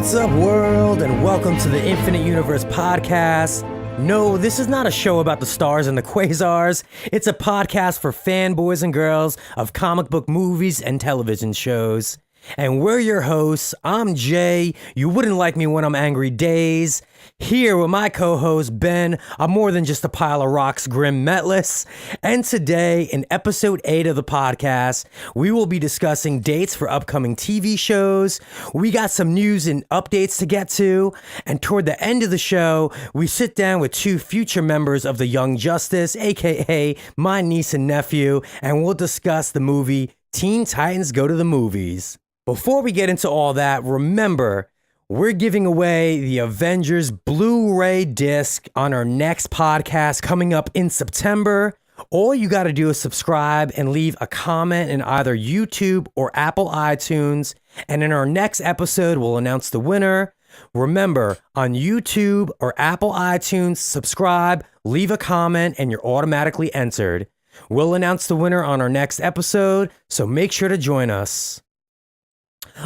What's up, world, and welcome to the Infinite Universe podcast. No, this is not a show about the stars and the quasars. It's a podcast for fanboys and girls of comic book movies and television shows. And we're your hosts. I'm Jay. You wouldn't like me when I'm angry days. Here with my co-host Ben, I'm more than just a pile of rocks, Grim Metless. And today, in episode 8 of the podcast, we will be discussing dates for upcoming TV shows. We got some news and updates to get to. And toward the end of the show, we sit down with two future members of the Young Justice, aka my niece and nephew, and we'll discuss the movie Teen Titans Go to the Movies. Before we get into all that, remember, we're giving away the Avengers Blu-ray disc on our next podcast coming up in September. All you got to do is subscribe and leave a comment in either YouTube or Apple iTunes. And in our next episode, we'll announce the winner. Remember, on YouTube or Apple iTunes, subscribe, leave a comment, and you're automatically entered. We'll announce the winner on our next episode, so make sure to join us.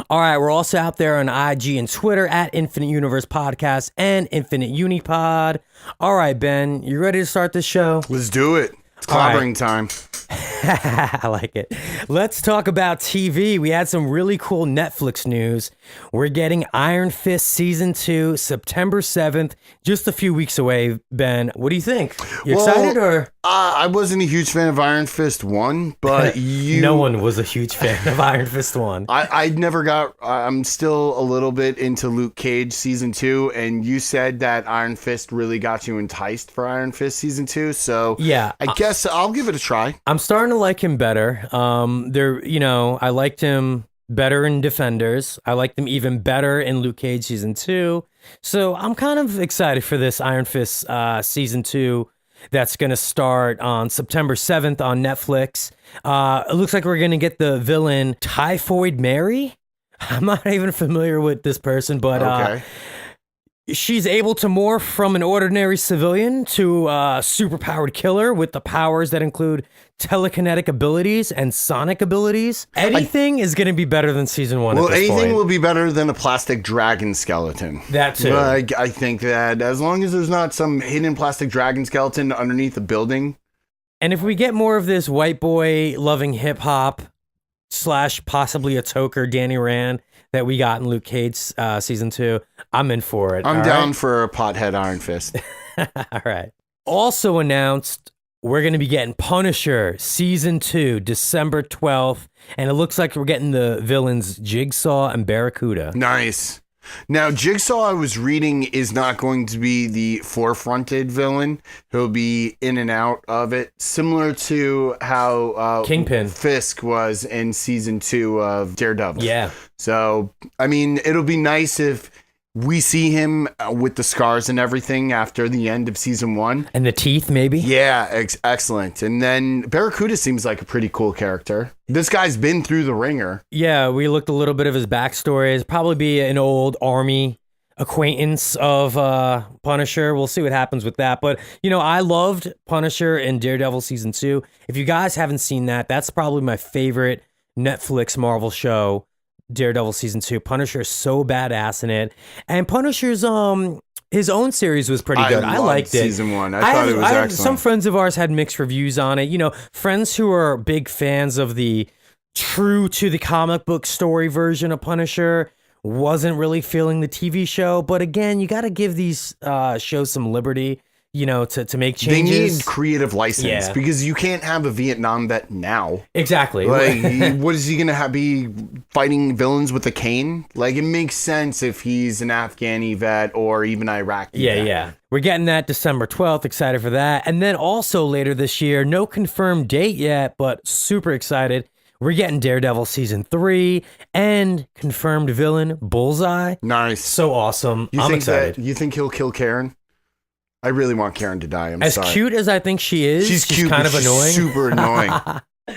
All right, we're also out there on IG and Twitter at Infinite Universe Podcast and Infinite Unipod. All right, Ben, you ready to start this show? Let's do it. It's clobbering time. I like it. Let's talk about TV. We had some really cool Netflix news. We're getting Iron Fist Season 2, September 7th, just a few weeks away, Ben. What do you think? You excited or? I wasn't a huge fan of Iron Fist 1, but No one was a huge fan of Iron Fist 1. I'm still a little bit into Luke Cage Season 2, and you said that Iron Fist really got you enticed for Iron Fist Season 2, so yeah, I guess I'll give it a try. I'm starting to like him better. I liked him better in Defenders. I liked him even better in Luke Cage Season 2. So I'm kind of excited for this Iron Fist Season 2 that's going to start on September 7th on Netflix. It looks like we're going to get the villain Typhoid Mary. I'm not even familiar with this person, but okay. She's able to morph from an ordinary civilian to a superpowered killer with the powers that include telekinetic abilities and sonic abilities. Anything is going to be better than Season 1 at this point. Well, anything will be better than a plastic dragon skeleton. That too. I think that as long as there's not some hidden plastic dragon skeleton underneath the building. And if we get more of this white boy loving hip hop / possibly a toker Danny Rand that we got in Luke Cage Season 2, I'm in for it. I'm down for a pothead Iron Fist. All right. Also announced, we're going to be getting Punisher Season 2, December 12th. And it looks like we're getting the villains Jigsaw and Barracuda. Nice. Now, Jigsaw, I was reading, is not going to be the forefronted villain. He'll be in and out of it, similar to how Kingpin Fisk was in Season 2 of Daredevil. Yeah. So, I mean, it'll be nice if we see him with the scars and everything after the end of Season 1. And the teeth, maybe? Yeah, excellent. And then Barracuda seems like a pretty cool character. This guy's been through the ringer. Yeah, we looked a little bit of his backstory. It's probably be an old army acquaintance of Punisher. We'll see what happens with that. But, I loved Punisher in Daredevil Season 2. If you guys haven't seen that, that's probably my favorite Netflix Marvel show. Daredevil Season 2. Punisher is so badass in it. And Punisher's his own series was pretty good. I liked it. Season 1. I thought it was excellent. Some friends of ours had mixed reviews on it. Friends who are big fans of the true to the comic book story version of Punisher wasn't really feeling the TV show. But again, you got to give these shows some liberty. To make changes. They need creative license because you can't have a Vietnam vet now. Exactly. Like, what is he going to be fighting villains with a cane? Like, it makes sense if he's an Afghani vet or even Iraqi vet. Yeah. We're getting that December 12th. Excited for that. And then also later this year, no confirmed date yet, but super excited. We're getting Daredevil Season 3 and confirmed villain Bullseye. Nice. So awesome. I'm excited. You think he'll kill Karen? I really want Karen to die. As cute as I think she is, she's cute, kind of she's annoying. Super annoying.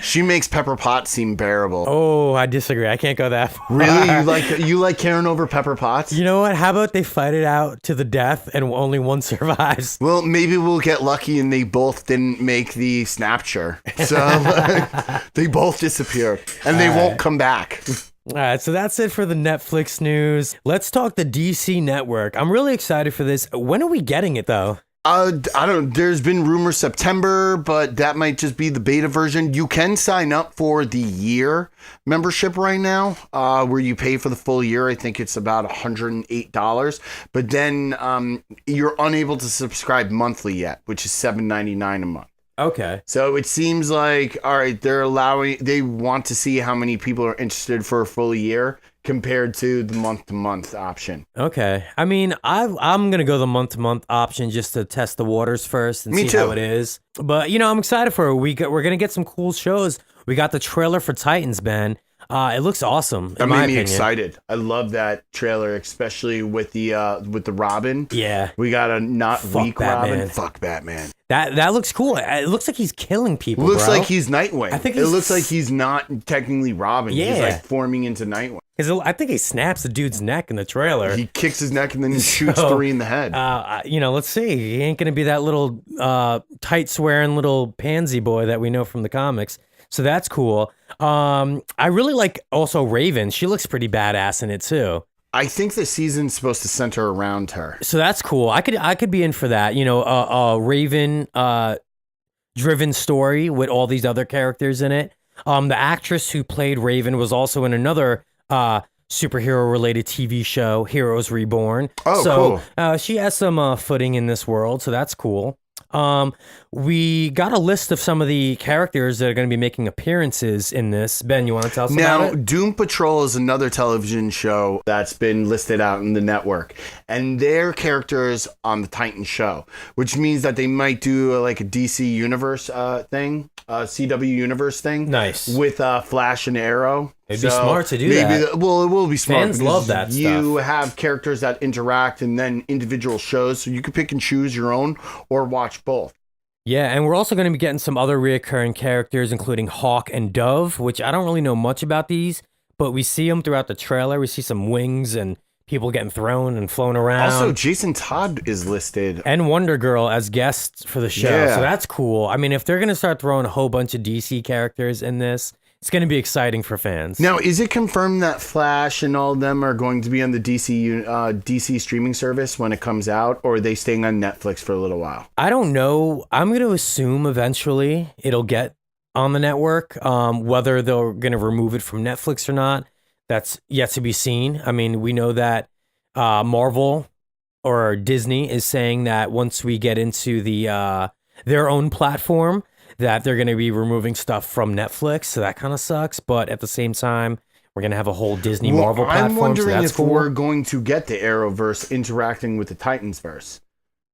She makes Pepper Potts seem bearable. Oh, I disagree. I can't go that far. Really? You like Karen over Pepper Potts? You know what? How about they fight it out to the death and only one survives? Well, maybe we'll get lucky and they both didn't make the Snapchat. So they both disappear and they won't come back. All right, so that's it for the Netflix news. Let's talk the DC network. I'm really excited for this. When are we getting it, though? I don't. There's been rumors September, but that might just be the beta version. You can sign up for the year membership right now, where you pay for the full year. I think it's about $108, but then you're unable to subscribe monthly yet, which is $7.99 a month. Okay. So it seems like, all right, they want to see how many people are interested for a full year compared to the month-to-month option. Okay. I mean, I'm going to go the month-to-month option just to test the waters first and Me see too. how it is. But, I'm excited for it. We're going to get some cool shows. We got the trailer for Titans, Ben. It looks awesome. That made me excited. I love that trailer, especially with the Robin. Yeah. We got a not weak Batman. Robin. Fuck Batman. That looks cool. It looks like he's killing people. Looks bro. like he's Nightwing. I think it looks like he's not technically Robin. Yeah. He's like forming into Nightwing. Because I think he snaps the dude's neck in the trailer. He kicks his neck and then he shoots 3 in the head. Let's see. He ain't gonna be that little tight swearing little pansy boy that we know from the comics. So that's cool. I really like also Raven. She looks pretty badass in it too. I think the season's supposed to center around her. So that's cool. I could be in for that. A Raven driven story with all these other characters in it. The actress who played Raven was also in another superhero related TV show, Heroes Reborn. Oh, so cool. She has some footing in this world, so that's cool. We got a list of some of the characters that are going to be making appearances in this. Ben, you want to tell us about it? Now, Doom Patrol is another television show that's been listed out in the network, and their characters on the Titan show, which means that they might do like a DC Universe thing, CW Universe thing. Nice. With Flash and Arrow. It'd be smart to do that. It will be smart. Fans love that You stuff. have characters that interact and then individual shows, so you can pick and choose your own or watch both. Yeah, and we're also going to be getting some other reoccurring characters, including Hawk and Dove, which I don't really know much about these, but we see them throughout the trailer. We see some wings and people getting thrown and flown around. Also, Jason Todd is listed. And Wonder Girl as guests for the show. Yeah. So that's cool. I mean, if they're going to start throwing a whole bunch of DC characters in this, it's going to be exciting for fans. Now, is it confirmed that Flash and all of them are going to be on the DC streaming service when it comes out, or are they staying on Netflix for a little while? I don't know. I'm going to assume eventually it'll get on the network. Whether they're going to remove it from Netflix or not, that's yet to be seen. I mean, we know that Marvel or Disney is saying that once we get into their own platform, that they're going to be removing stuff from Netflix. So that kind of sucks. But at the same time, we're going to have a whole Disney Marvel platform. I'm wondering so that's if cool. we're going to get the Arrowverse interacting with the Titansverse.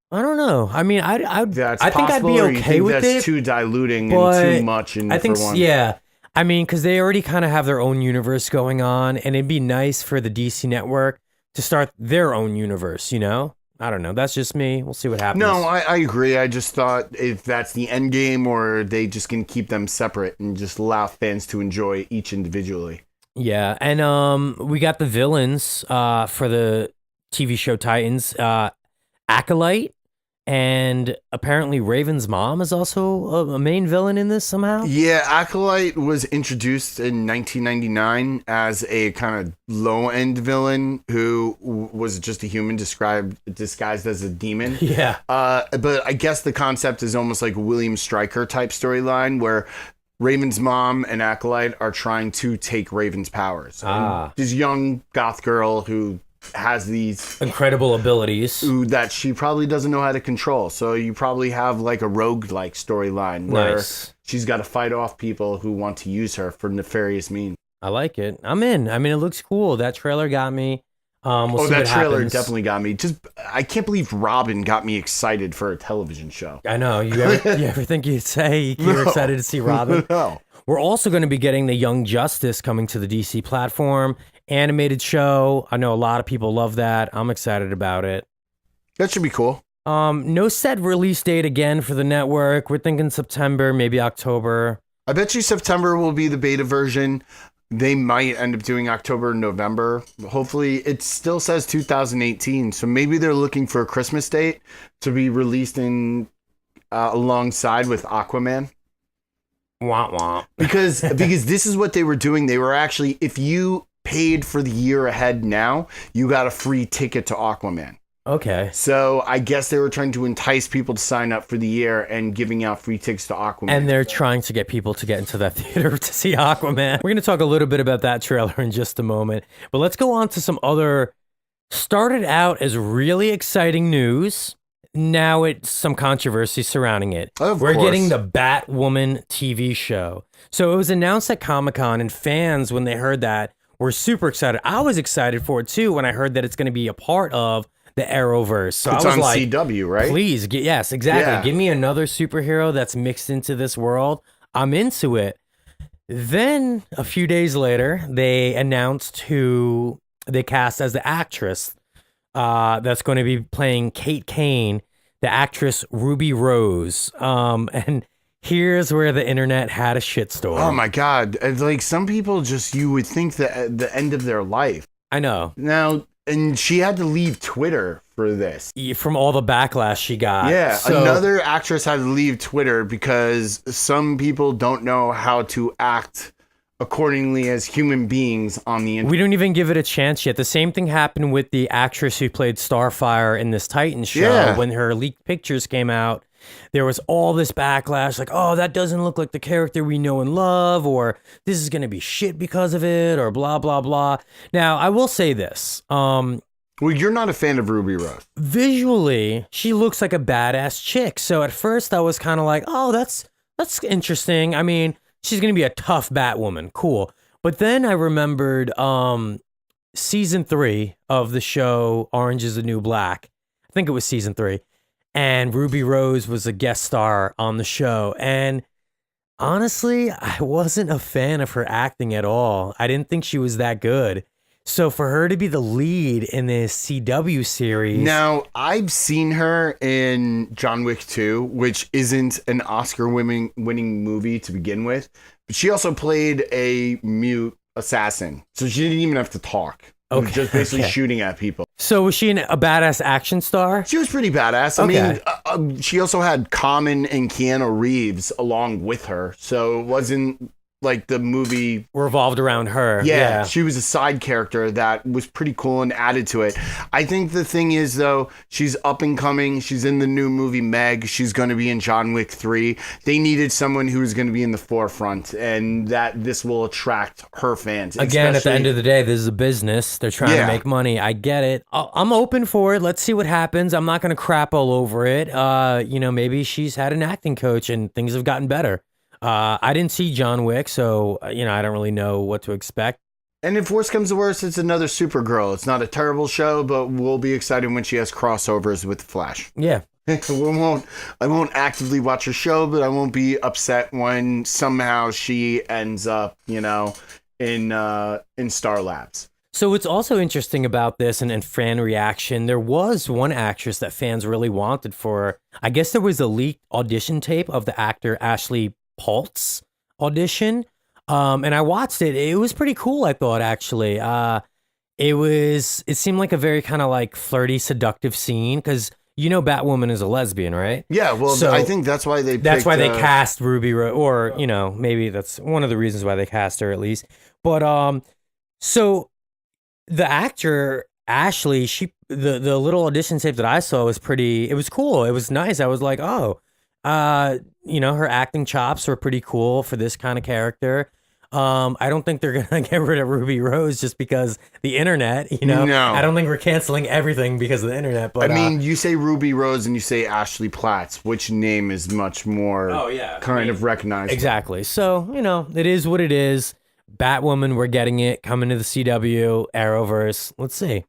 I don't know. I mean, I That's think I'd possible, be or you okay think with that's it. too diluting but and too much. I think, for one. yeah. I mean, because they already kind of have their own universe going on, and it'd be nice for the DC network to start their own universe, I don't know. That's just me. We'll see what happens. No, I agree. I just thought if that's the end game, or they just can keep them separate and just allow fans to enjoy each individually. Yeah, and we got the villains for the TV show Titans, Acolyte, and apparently Raven's mom is also a main villain in this somehow. Yeah, Acolyte was introduced in 1999 as a kind of low-end villain who was just a human disguised as a demon. Yeah. But I guess the concept is almost like a William Stryker type storyline where Raven's mom and Acolyte are trying to take Raven's powers. And this young goth girl who has these incredible abilities that she probably doesn't know how to control. So you probably have like a rogue-like storyline where she's got to fight off people who want to use her for nefarious means. I like it. I'm in. I mean, it looks cool. That trailer got me. We'll see that what trailer happens. definitely got me. I can't believe Robin got me excited for a television show. I know. You ever think you'd say you're excited to see Robin? No. We're also going to be getting the Young Justice coming to the DC platform. Animated show. I know a lot of people love that. I'm excited about it. That should be cool. No set release date again for the network. We're thinking September, maybe October. I bet you September will be the beta version. They might end up doing October, November. Hopefully, it still says 2018. So maybe they're looking for a Christmas date to be released in alongside with Aqua Man. Wah wah. Because this is what they were doing. They were actually, if you paid for the year ahead now, you got a free ticket to Aqua Man. Okay. So I guess they were trying to entice people to sign up for the year and giving out free tickets to Aquaman. And they're trying to get people to get into that theater to see Aquaman. We're going to talk a little bit about that trailer in just a moment. But let's go on to some other, started out as really exciting news. Now it's some controversy surrounding it. We're getting the Batwoman TV show. So it was announced at Comic-Con, and fans, when they heard that, were super excited. I was excited for it too when I heard that it's going to be a part of the Arrowverse. So it's I was on like, CW, right? Please, yes, exactly. Yeah. Give me another superhero that's mixed into this world. I'm into it. Then a few days later, they announced who they cast as the actress that's going to be playing Kate Kane, the actress Ruby Rose. And here's where the internet had a shitstorm. Oh my God. Like some people just, you would think that the end of their life. I know. Now, and she had to leave Twitter for this. From all the backlash she got. Yeah, So, another actress had to leave Twitter because some people don't know how to act accordingly as human beings on the internet. we don't even give it a chance yet. The same thing happened with the actress who played Starfire in this Titans show. Yeah. When her leaked pictures came out, there was all this backlash like, oh, that doesn't look like the character we know and love, or this is going to be shit because of it, or blah, blah, blah. Now, I will say this. Well, you're not a fan of Ruby Rose. Visually, she looks like a badass chick. So at first I was kind of like, oh, that's interesting. I mean, she's going to be a tough Batwoman. Cool. But then I remembered season 3 of the show Orange is the New Black. I think it was season 3. And Ruby Rose was a guest star on the show. And honestly, I wasn't a fan of her acting at all. I didn't think she was that good. So for her to be the lead in this CW series. Now, I've seen her in John Wick 2, which isn't an Oscar-winning movie to begin with. But she also played a mute assassin. So she didn't even have to talk. She was just basically shooting at people. So was she a badass action star? She was pretty badass. I mean, she also had Common and Keanu Reeves along with her. So it wasn't like the movie Revolved around her. Yeah, she was a side character that was pretty cool and added to it. I think the thing is, though, she's up and coming. She's in the new movie Meg. She's going to be in John Wick 3. They needed someone who was going to be in the forefront, and that this will attract her fans. Again, at the end of the day, this is a business. They're trying to make money. I get it. I'm open for it. Let's see what happens. I'm not going to crap all over it. Maybe she's had an acting coach and things have gotten better. I didn't see John Wick, so, I don't really know what to expect. And if worse comes to worse, it's another Supergirl. It's not a terrible show, but we'll be excited when she has crossovers with Flash. Yeah. I won't actively watch her show, but I won't be upset when somehow she ends up, in Star Labs. So what's also interesting about this and fan reaction, there was one actress that fans really wanted for, I guess there was a leaked audition tape of the actor Ashley Paltz audition. And I watched it. It was pretty cool, I thought, actually. It seemed like a very kind of like flirty, seductive scene because Batwoman is a lesbian, right? Yeah, well, so I think that's why they cast Ruby Rose, or maybe that's one of the reasons why they cast her at least. But so the actor Ashley, the little audition tape that I saw was it was cool. It was nice. I was like, oh, her acting chops were pretty cool for this kind of character. I don't think they're going to get rid of Ruby Rose just because the internet, No. I don't think we're canceling everything because of the internet. But I mean, you say Ruby Rose and you say Ashley Platts, which name is much more of recognizable. Exactly. So, it is what it is. Batwoman, we're getting it. Coming to the CW, Arrowverse. Let's see.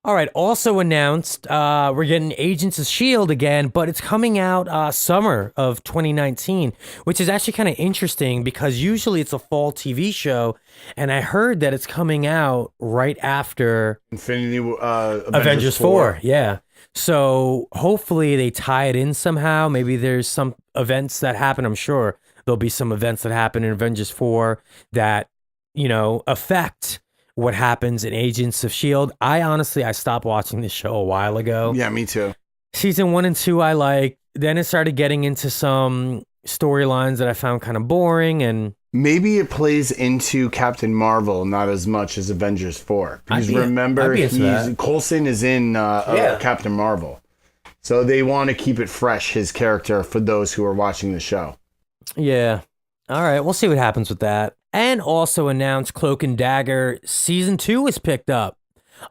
All right, also announced, we're getting Agents of S.H.I.E.L.D. again, but it's coming out summer of 2019, which is actually kind of interesting because usually it's a fall TV show, and I heard that it's coming out right after Avengers 4. Yeah. So hopefully they tie it in somehow. Maybe there's some events that happen. I'm sure there'll be some events that happen in Avengers 4 that, affect what happens in Agents of S.H.I.E.L.D. I stopped watching this show a while ago. Yeah, me too. Season 1 and 2 I liked. Then it started getting into some storylines that I found kind of boring, and Maybe it plays into Captain Marvel not as much as Avengers 4. Because remember, Coulson is in Captain Marvel. So they want to keep it fresh, his character, for those who are watching the show. Yeah. All right, we'll see what happens with that. And also announced Cloak and Dagger Season 2 is picked up.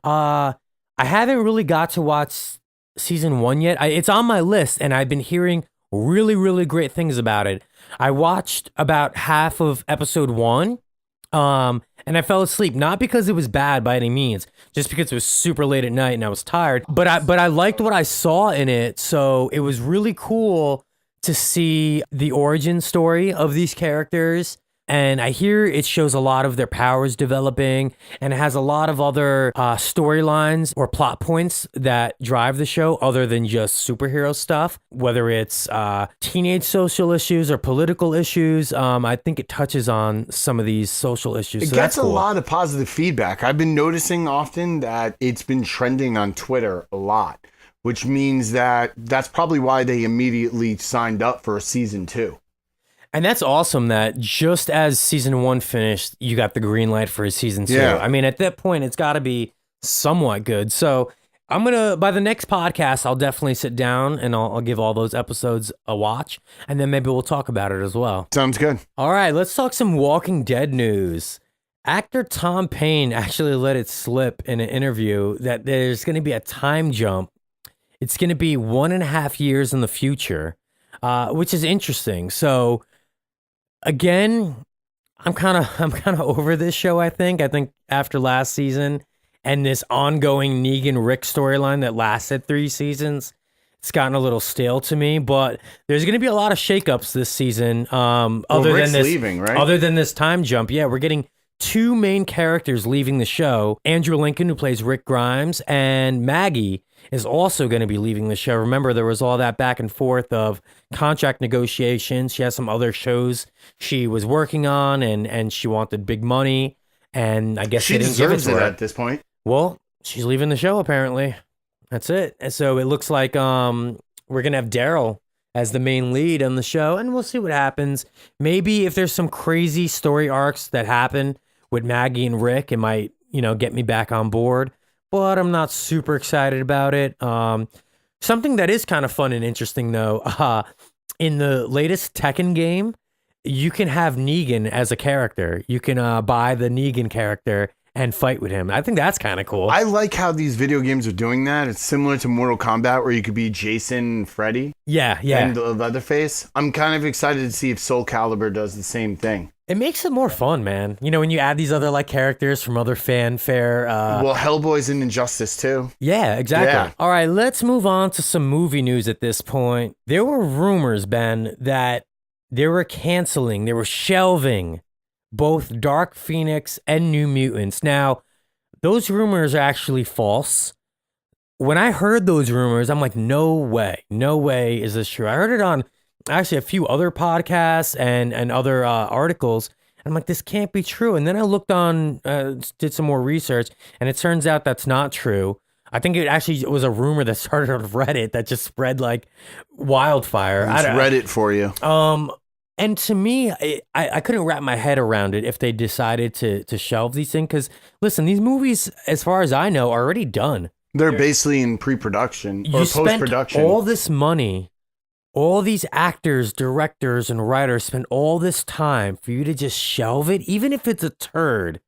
I haven't really got to watch Season 1 yet. It's on my list, and I've been hearing really, really great things about it. I watched about half of episode 1, and I fell asleep. Not because it was bad by any means, just because it was super late at night and I was tired. But I liked what I saw in it, so it was really cool to see the origin story of these characters. And I hear it shows a lot of their powers developing, and it has a lot of other storylines or plot points that drive the show other than just superhero stuff, whether it's teenage social issues or political issues. I think it touches on some of these social issues. It gets a lot of positive feedback. I've been noticing often that it's been trending on Twitter a lot, which means that that's probably why they immediately signed up for a season 2. And that's awesome that just as season 1 finished, you got the green light for a season 2. Yeah. I mean, at that point, it's got to be somewhat good. So by the next podcast, I'll definitely sit down and I'll give all those episodes a watch. And then maybe we'll talk about it as well. Sounds good. All right, let's talk some Walking Dead news. Actor Tom Payne actually let it slip in an interview that there's going to be a time jump. It's going to be 1.5 years in the future, which is interesting. So, again, I'm kind of over this show. I think after last season and this ongoing Negan Rick storyline that lasted 3 seasons, it's gotten a little stale to me. But there's going to be a lot of shakeups this season. Rick's leaving, right? Other than this time jump, yeah, we're getting 2 main characters leaving the show. Andrew Lincoln, who plays Rick Grimes, and Maggie is also going to be leaving the show. Remember, there was all that back and forth of contract negotiations. She has some other shows she was working on, and she wanted big money, and I guess she deserves it at this point. Well, she's leaving the show, apparently. That's it. And so it looks like we're going to have Daryl as the main lead on the show, and we'll see what happens. Maybe if there's some crazy story arcs that happen with Maggie and Rick, it might, get me back on board. But I'm not super excited about it. Something that is kind of fun and interesting, though, in the latest Tekken game, you can have Negan as a character. You can buy the Negan character and fight with him. I think that's kind of cool. I like how these video games are doing that. It's similar to Mortal Kombat, where you could be Jason and Freddy. Yeah. And Leatherface. I'm kind of excited to see if Soul Calibur does the same thing. It makes it more fun, man. When you add these other characters from other fanfare. Well, Hellboy's in Injustice too. Yeah, exactly. Yeah. All right, let's move on to some movie news at this point. There were rumors, Ben, that they were shelving both Dark Phoenix and New Mutants. Now, those rumors are actually false. When I heard those rumors, I'm like, no way is this true. I heard it on actually a few other podcasts and other articles. And I'm like, this can't be true. And then I looked on, did some more research, and it turns out that's not true. I think it actually was a rumor that started on Reddit that just spread like wildfire. It's Reddit for you. And to me, I couldn't wrap my head around it if they decided to shelve these things. Because listen, these movies, as far as I know, are already done. They're basically in pre-production or post-production. All this money. All these actors, directors, and writers spend all this time for you to just shelve it, even if it's a turd.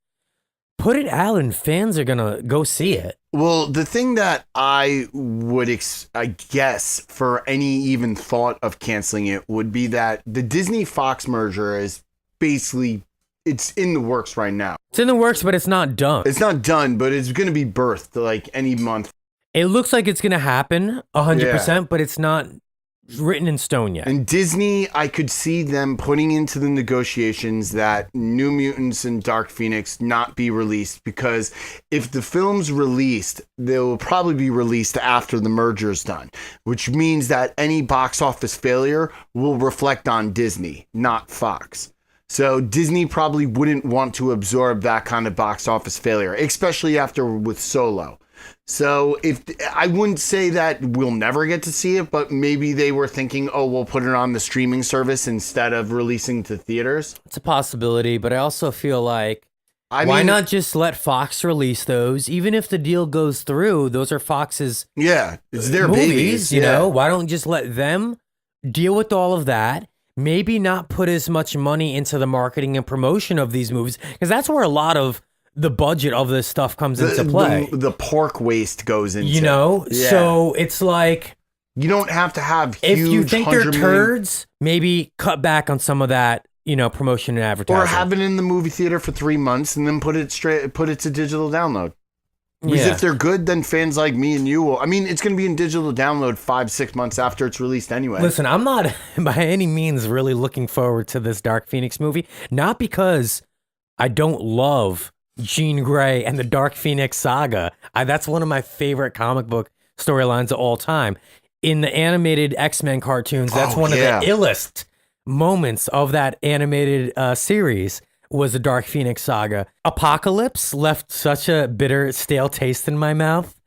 Put it out and fans are going to go see it. Well, the thing that I would, I guess, for any even thought of canceling it would be that the Disney-Fox merger is basically, it's in the works right now. It's in the works, but it's not done. It's not done, but it's going to be birthed any month. It looks like it's going to happen 100%, but it's not written in stone yet. And Disney, I could see them putting into the negotiations that New Mutants and Dark Phoenix not be released, because if the film's released, they will probably be released after the merger is done, which means that any box office failure will reflect on Disney, not Fox. So Disney probably wouldn't want to absorb that kind of box office failure, especially after with Solo. So if I wouldn't say that we'll never get to see it, but maybe they were thinking, oh, we'll put it on the streaming service instead of releasing to theaters. It's a possibility, but I also feel like I why mean, not just let Fox release those? Even if the deal goes through, those are Fox's yeah, it's their movies, babies. you yeah. know? Why don't just let them deal with all of that? Maybe not put as much money into the marketing and promotion of these movies, because that's where a lot of the budget of this stuff comes into play. The pork waste goes into. You know? Yeah. So it's like, You don't have to have if huge you think they're 100 million turds, maybe cut back on some of that, you know, promotion and advertising. or have it in the movie theater for 3 months and then put it to digital download. Because if they're good, then fans like me and you will. I mean, it's going to be in digital download 5-6 months after it's released anyway. Listen, I'm not by any means really looking forward to this Dark Phoenix movie. Not because I don't love Jean Grey and the Dark Phoenix saga. That's one of my favorite comic book storylines of all time. In the animated X-Men cartoons, that's one of the illest moments of that animated series was the Dark Phoenix saga. Apocalypse left such a bitter, stale taste in my mouth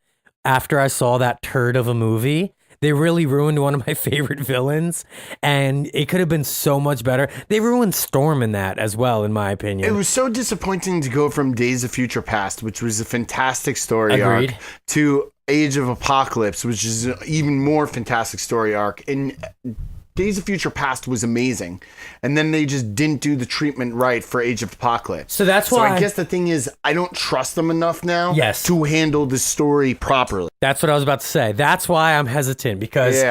after I saw that turd of a movie. They really ruined one of my favorite villains, and it could have been so much better. They ruined Storm in that as well, in my opinion. It was so disappointing to go from Days of Future Past, which was a fantastic story Agreed. arc, to Age of Apocalypse, which is an even more fantastic story arc. And Days of Future Past was amazing. And then they just didn't do the treatment right for Age of Apocalypse. So that's why I guess the thing is, I don't trust them enough now Yes. to handle the story properly. That's what I was about to say. That's why I'm hesitant, because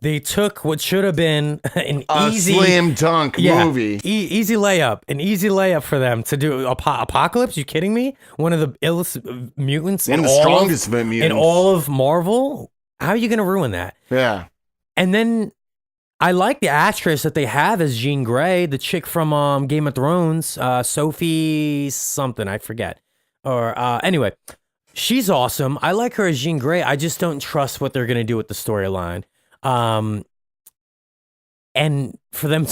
they took what should have been an easy slam dunk movie. Easy layup. An easy layup for them to do Apocalypse. You kidding me? One of the illest mutants And the strongest mutants in all of Marvel. How are you going to ruin that? Yeah. And then I like the actress that they have as Jean Grey, the chick from Game of Thrones, Sophie something, I forget. Or anyway, she's awesome. I like her as Jean Grey. I just don't trust what they're going to do with the storyline. And for them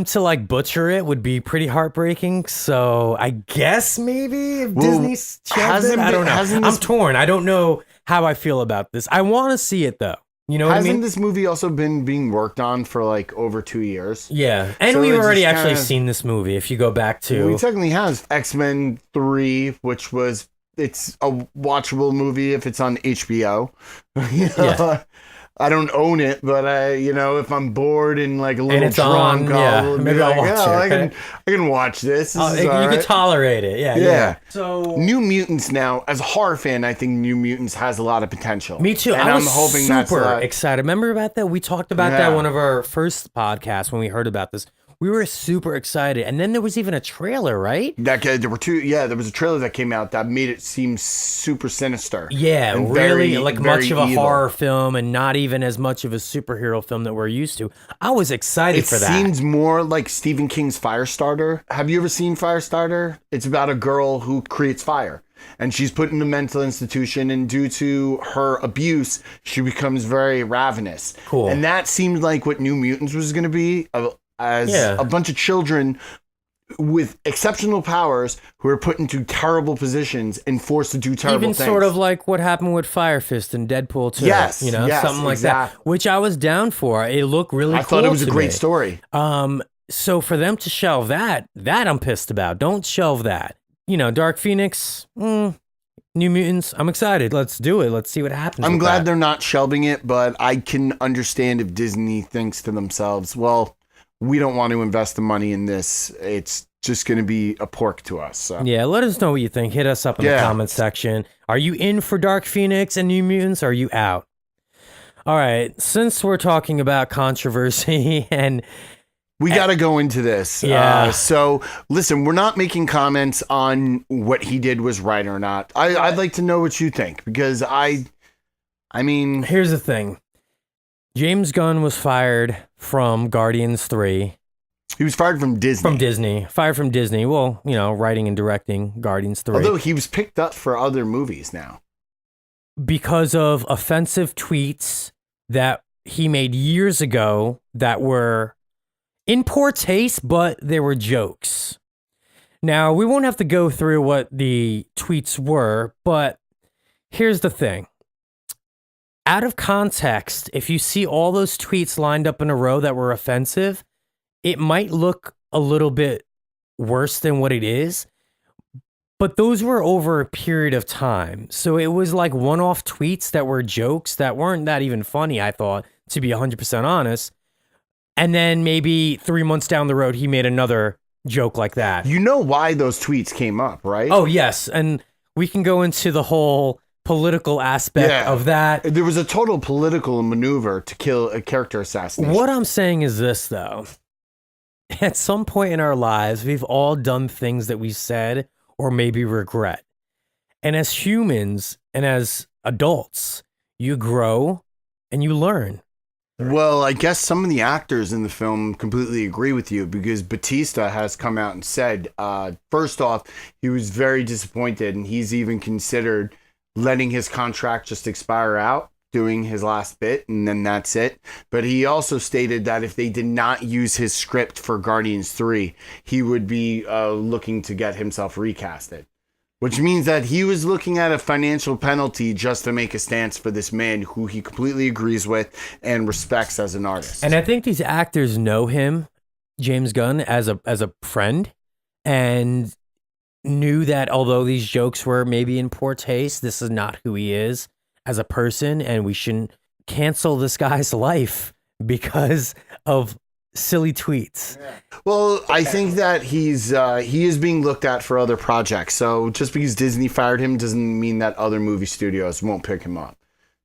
to like butcher it would be pretty heartbreaking. So I guess maybe if Disney shelved it, I don't know. I'm torn. I don't know how I feel about this. I want to see it though. You know what I mean? Hasn't this movie also been being worked on for like over 2 years? Yeah. And So we've it's already just actually kinda- seen this movie if you go back to We technically have X-Men 3, which was, it's a watchable movie if it's on HBO. You know? Yeah. I don't own it, but if I'm bored and like a little it's drunk, on, be maybe like, I'll watch it. I can watch this. This is you all could right. tolerate it. Yeah. Yeah. So New Mutants now, as a horror fan, I think New Mutants has a lot of potential. me too. And I was I'm hoping that's super excited. Remember about that? We talked about that Yeah. one of our first podcasts when we heard about this. We were super excited. And then there was even a trailer, right? There were two. Yeah, there was a trailer that came out that made it seem super sinister. Yeah, and really very, like very much of a evil. horror film and not even as much of a superhero film that we're used to. I was excited It for that. seems more like Stephen King's Firestarter. Have you ever seen Firestarter? It's about a girl who creates fire. And she's put in a mental institution, and due to her abuse, she becomes very ravenous. Cool. And that seemed like what New Mutants was going to be, as a bunch of children with exceptional powers who are put into terrible positions and forced to do terrible Even things. sort of like what happened with Fire Fist and Deadpool 2. Yes, something like exactly. that. Which I was down for. It looked really I cool. thought it was a to great me. story. So for them to shelve that I'm pissed about. Don't shelve that. Dark Phoenix, New Mutants, I'm excited. Let's do it. Let's see what happens. I'm with glad that. they're not shelving it, but I can understand if Disney thinks to themselves, well, we don't want to invest the money in this. It's just going to be a pork to us. So. Yeah, let us know what you think. Hit us up in the comment section. Are you in for Dark Phoenix and New Mutants? Or are you out? All right, since we're talking about controversy and we got to go into this. Yeah. So listen, we're not making comments on what he did was right or not. I'd like to know what you think, because I mean, here's the thing. James Gunn was fired from Guardians 3. he was fired from Disney. Fired from Disney. Well, writing and directing Guardians 3. Although he was picked up for other movies now. Because of offensive tweets that he made years ago that were in poor taste, but they were jokes. Now, we won't have to go through what the tweets were, but Here's the thing. Out of context, if you see all those tweets lined up in a row that were offensive, it might look a little bit worse than what it is. But those were over a period of time. So it was like one-off tweets that were jokes that weren't that even funny, I thought, to be 100% honest. And then maybe 3 months down the road, he made another joke like that. You know why those tweets came up, right? Oh, yes. And we can go into the whole political aspect of that. There was a total political maneuver to kill a character assassination. What I'm saying is this, though. At some point in our lives, we've all done things that we said or maybe regret. And as humans and as adults, you grow and you learn. Well, I guess some of the actors in the film completely agree with you, because Batista has come out and said, first off, he was very disappointed, and he's even considered letting his contract just expire out, doing his last bit, and then that's it. But he also stated that if they did not use his script for Guardians 3, he would be looking to get himself recasted. Which means that he was looking at a financial penalty just to make a stance for this man who he completely agrees with and respects as an artist. And I think these actors know him, James Gunn, as a friend, and knew that although these jokes were maybe in poor taste, this is not who he is as a person, and we shouldn't cancel this guy's life because of silly tweets. Well, I think that he is being looked at for other projects. So just because Disney fired him doesn't mean that other movie studios won't pick him up.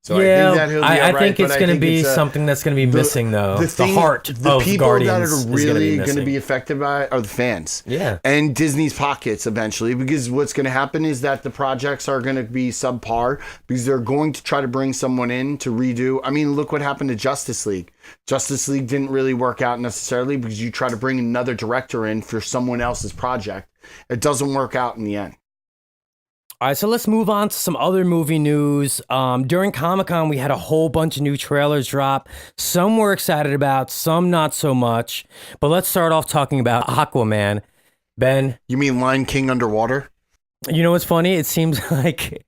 So yeah, I think that he'll be I right, think it's going to be something that's going to be missing, though. The heart of Guardians. The people that are really going to be affected by it are the fans. Yeah. And Disney's pockets eventually, because what's going to happen is that the projects are going to be subpar because they're going to try to bring someone in to redo. I mean, look what happened to Justice League. Justice League didn't really work out necessarily because you try to bring another director in for someone else's project. It doesn't work out in the end. All right, so let's move on to some other movie news. During Comic-Con, we had a whole bunch of new trailers drop. Some we're excited about, some not so much. But let's start off talking about Aqua Man. Ben? You mean Lion King underwater? You know what's funny? It seems like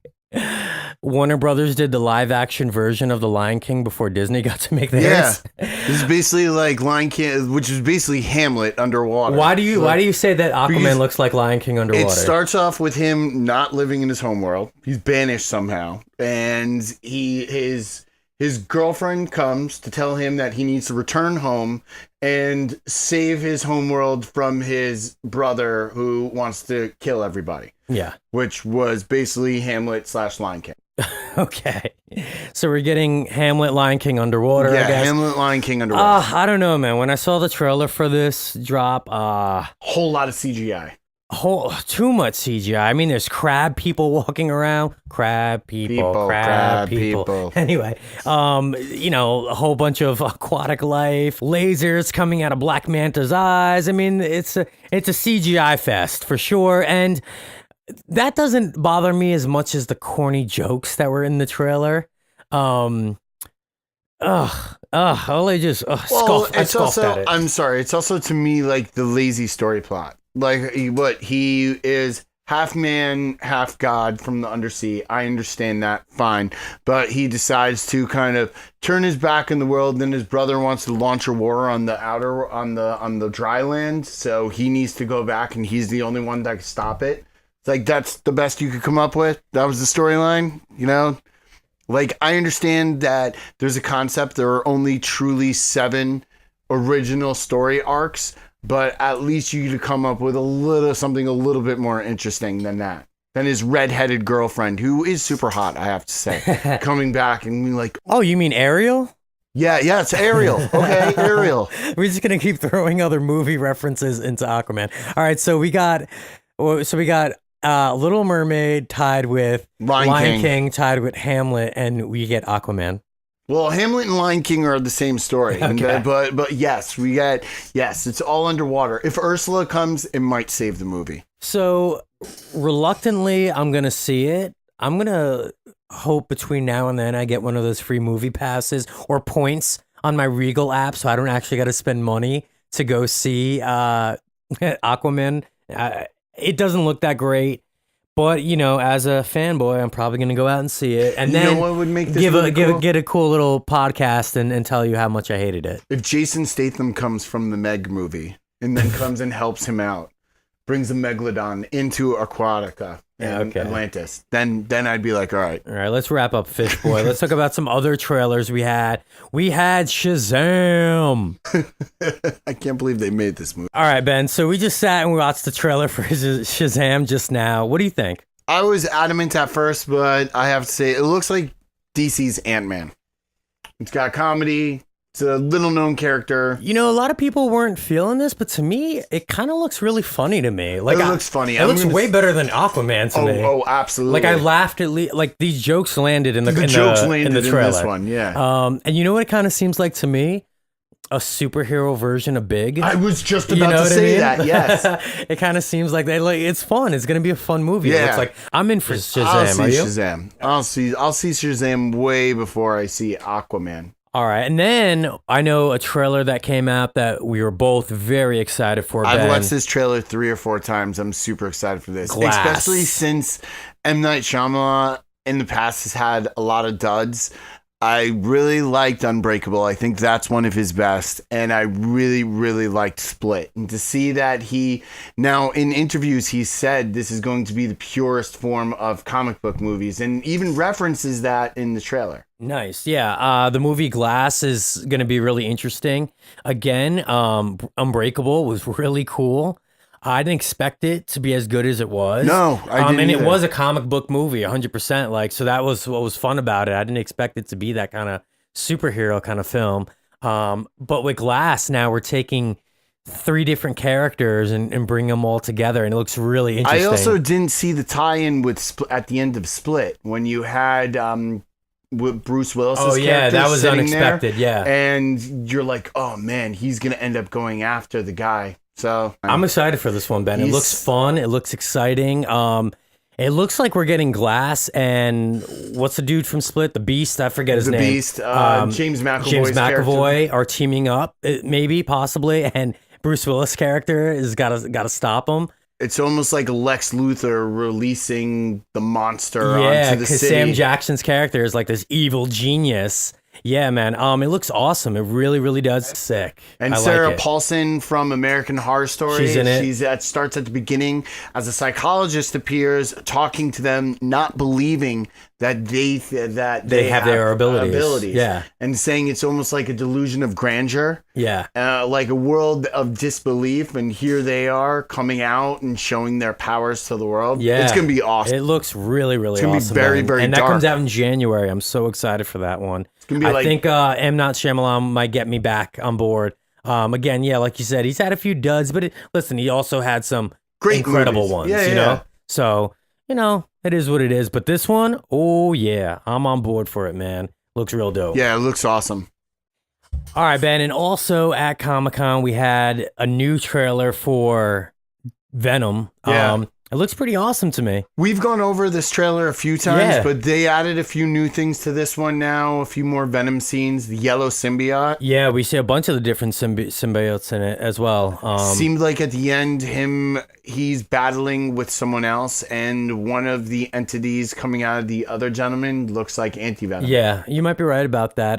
Warner Brothers did the live-action version of The Lion King before Disney got to make theirs. Yeah, this is basically like Lion King, which is basically Hamlet underwater. Why do you say that Aquaman looks like Lion King underwater? It starts off with him not living in his homeworld. He's banished somehow, and his girlfriend comes to tell him that he needs to return home and save his homeworld from his brother who wants to kill everybody. Yeah, which was basically Hamlet / Lion King. Okay, so we're getting Hamlet, Lion King underwater. Yeah, I guess. Hamlet, Lion King underwater. I don't know, man. When I saw the trailer for this drop, whole lot of CGI. Too much CGI. I mean, there's crab people walking around. Crab people. Anyway, a whole bunch of aquatic life, lasers coming out of Black Manta's eyes. I mean, it's a CGI fest for sure, and that doesn't bother me as much as the corny jokes that were in the trailer. I scoffed at it. I'm sorry. It's also to me like the lazy story plot. Like what he is half man, half god from the undersea. I understand that, fine. But he decides to kind of turn his back in the world. Then his brother wants to launch a war on the dry land. So he needs to go back, and he's the only one that can stop it. It's like, that's the best you could come up with. That was the storyline, you know? Like, I understand that there's a concept. There are only truly 7 original story arcs, but at least you could come up with something a little bit more interesting than that. Than his redheaded girlfriend, who is super hot, I have to say, coming back and being like, "Oh, you mean Ariel?" Yeah, it's Ariel. Okay, Ariel. We're just gonna keep throwing other movie references into Aquaman. All right, so we got Little Mermaid tied with Lion King tied with Hamlet, and we get Aquaman. Well, Hamlet and Lion King are the same story. Okay. But yes, it's all underwater. If Ursula comes, it might save the movie. So reluctantly, I'm going to see it. I'm going to hope between now and then I get one of those free movie passes or points on my Regal app, so I don't actually got to spend money to go see Aquaman. It doesn't look that great, But as a fanboy, I'm probably gonna go out and see it, and You then know what would make this really cool? get a cool little podcast and tell you how much I hated it. If Jason Statham comes from the Meg movie and then comes and helps him out, brings a megalodon into Aquatica and Atlantis, then I'd be like, all right. All right, let's wrap up Fish Boy. Let's talk about some other trailers we had. We had Shazam. I can't believe they made this movie. All right, Ben. So we just sat and we watched the trailer for Shazam just now. What do you think? I was adamant at first, but I have to say, it looks like DC's Ant-Man. It's got comedy. It's a little known character. A lot of people weren't feeling this, but to me, it kind of looks really funny to me. Like, it looks funny. It looks way better than Aqua Man to me. Oh, absolutely. Like, I laughed at like these jokes landed in the jokes landed in the trailer. In this one, yeah. And you know what it kind of seems like to me? A superhero version of Big. I was just about to say that. Yes. It kind of seems like it's fun. It's going to be a fun movie. Yeah. It looks like I'm in for Shazam. I'll see Are you? Shazam. I'll see Shazam way before I see Aquaman. All right, and then I know a trailer that came out that we were both very excited for. I've Ben. watched this trailer 3 or 4 times. I'm super excited for this, Glass. Especially since M. Night Shyamalan in the past has had a lot of duds. I really liked Unbreakable. I think that's one of his best. And I really, really liked Split. And to see that now in interviews, he said this is going to be the purest form of comic book movies and even references that in the trailer. Nice. Yeah. The movie Glass is going to be really interesting. Again, Unbreakable was really cool. I didn't expect it to be as good as it was. No, I didn't and either. it was a comic book movie, 100%. Like, so that was what was fun about it. I didn't expect it to be that kind of superhero kind of film. But with Glass, now we're taking 3 different characters and bring them all together, and it looks really interesting. I also didn't see the tie-in with at the end of Split when you had with Bruce Willis's character that was sitting unexpected. there, yeah, and you're like, oh man, he's gonna end up going after the guy. So I'm excited for this one, Ben. It looks fun. It looks exciting. It looks like we're getting Glass and what's the dude from Split? The Beast. I forget his name. The Beast. James McAvoy are teaming up, maybe, possibly, and Bruce Willis' character is got to stop him. It's almost like Lex Luthor releasing the monster onto the city. Sam Jackson's character is like this evil genius. Yeah, man. It looks awesome. It really, really does. Sick. And Sarah Paulson from American Horror Story. She's in it. That starts at the beginning as a psychologist appears, talking to them, not believing that they have their abilities. Yeah. And saying it's almost like a delusion of grandeur. Yeah. Like a world of disbelief. And here they are coming out and showing their powers to the world. Yeah. It's going to be awesome. It looks really, really awesome. It's going to be very, very and dark. And that comes out in January. I'm so excited for that one. I think M. Night Shyamalan might get me back on board. Again, yeah, like you said, he's had a few duds, but listen, he also had some great incredible movies. ones, Yeah, you know? So, it is what it is. But this one, oh yeah, I'm on board for it, man. Looks real dope. Yeah, it looks awesome. All right, Ben. And also at Comic-Con, we had a new trailer for Venom. Yeah. It looks pretty awesome to me. We've gone over this trailer a few times, but they added a few new things to this one now, a few more Venom scenes, the yellow symbiote. Yeah, we see a bunch of the different symbiotes in it as well. Seemed like at the end, he's battling with someone else, and one of the entities coming out of the other gentleman looks like Anti-Venom. Yeah, you might be right about that.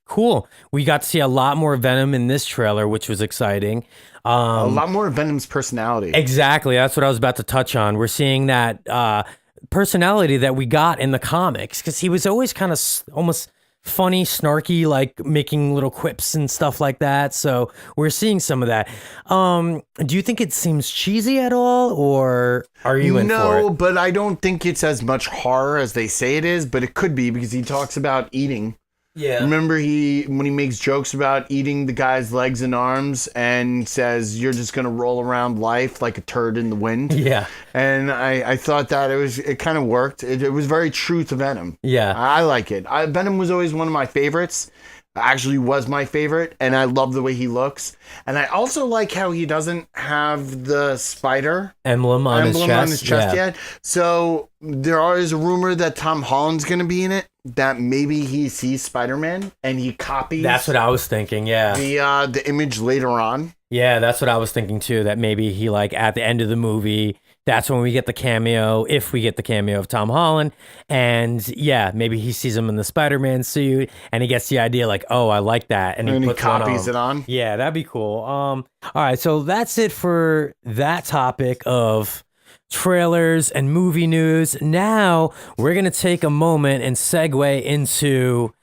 Cool. We got to see a lot more Venom in this trailer, which was exciting. A lot more of Venom's personality. Exactly. That's what I was about to touch on. We're seeing that personality that we got in the comics, because he was always kind of almost funny, snarky, like making little quips and stuff like that. So we're seeing some of that. Do you think it seems cheesy at all, or are you in for it? No, but I don't think it's as much horror as they say it is, but it could be because he talks about eating. Yeah. Remember when he makes jokes about eating the guy's legs and arms and says, you're just going to roll around life like a turd in the wind. Yeah. And I thought that it kind of worked. It was very true to Venom. Yeah. I like it. Venom was always one of my favorites. Actually was my favorite, and I love the way he looks. And I also like how he doesn't have the spider emblem on his chest yet. So there is a rumor that Tom Holland's going to be in it, that maybe he sees Spider-Man and he copies. That's what I was thinking, yeah. The image later on. Yeah, that's what I was thinking too, that maybe he, like, at the end of the movie, that's when we get the cameo, if we get the cameo of Tom Holland. And yeah, maybe he sees him in the Spider-Man suit and he gets the idea like, oh, I like that. And he puts copies it on. Yeah, that'd be cool. All right, so that's it for that topic of trailers and movie news. Now we're going to take a moment and segue into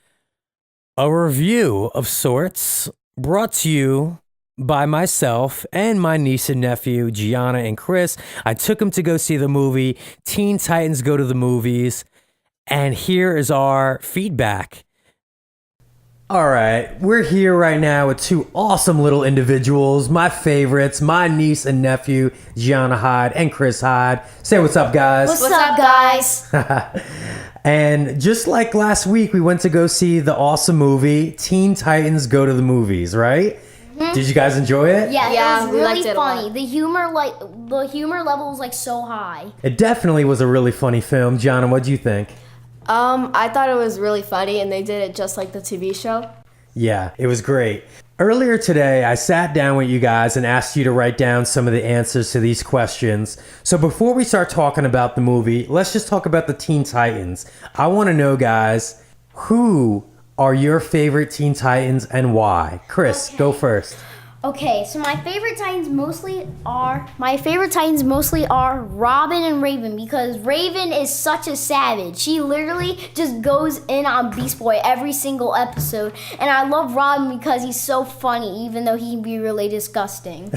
a review of sorts brought to you by myself and my niece and nephew, Gianna and Chris. I took them to go see the movie Teen Titans Go to the Movies, and here is our feedback. All right, we're here right now with two awesome little individuals, my favorites, my niece and nephew, Gianna Hyde and Chris Hyde. Say what's up, guys. What's up, guys? And just like last week, we went to go see the awesome movie Teen Titans Go to the Movies, right? Mm-hmm. Did you guys enjoy it? Yeah, it was really funny. The humor level was like so high. It definitely was a really funny film. Gianna, what do you think? I thought it was really funny, and they did it just like the TV show. Yeah, it was great. Earlier today, I sat down with you guys and asked you to write down some of the answers to these questions. So before we start talking about the movie, let's just talk about the Teen Titans. I want to know, guys, who are your favorite Teen Titans and why? Chris, go first. Okay, so my favorite Titans mostly are Robin and Raven, because Raven is such a savage. She literally just goes in on Beast Boy every single episode. And I love Robin because he's so funny, even though he can be really disgusting.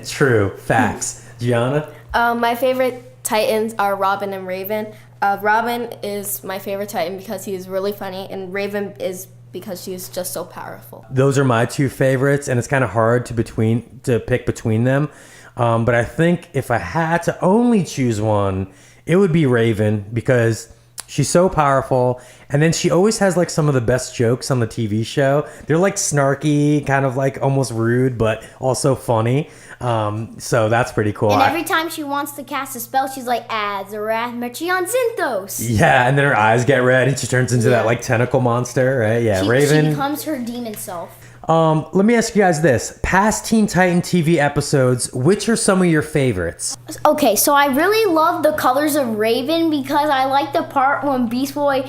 True. Facts. Gianna? My favorite Titans are Robin and Raven. Robin is my favorite Titan because he is really funny, and Raven is because she's just so powerful. Those are my two favorites, and it's kind of hard to pick between them. But I think if I had to only choose one, it would be Raven, because she's so powerful, and then she always has like some of the best jokes on the TV show. They're like snarky, kind of like almost rude, but also funny. So that's pretty cool. And every time she wants to cast a spell, she's like, Azarath Zinthos. Yeah, and then her eyes get red and she turns into that like tentacle monster, right? Yeah, Raven. She becomes her demon self. Let me ask you guys this. Past Teen Titan TV episodes, which are some of your favorites? Okay, so I really love the colors of Raven because I like the part when Beast Boy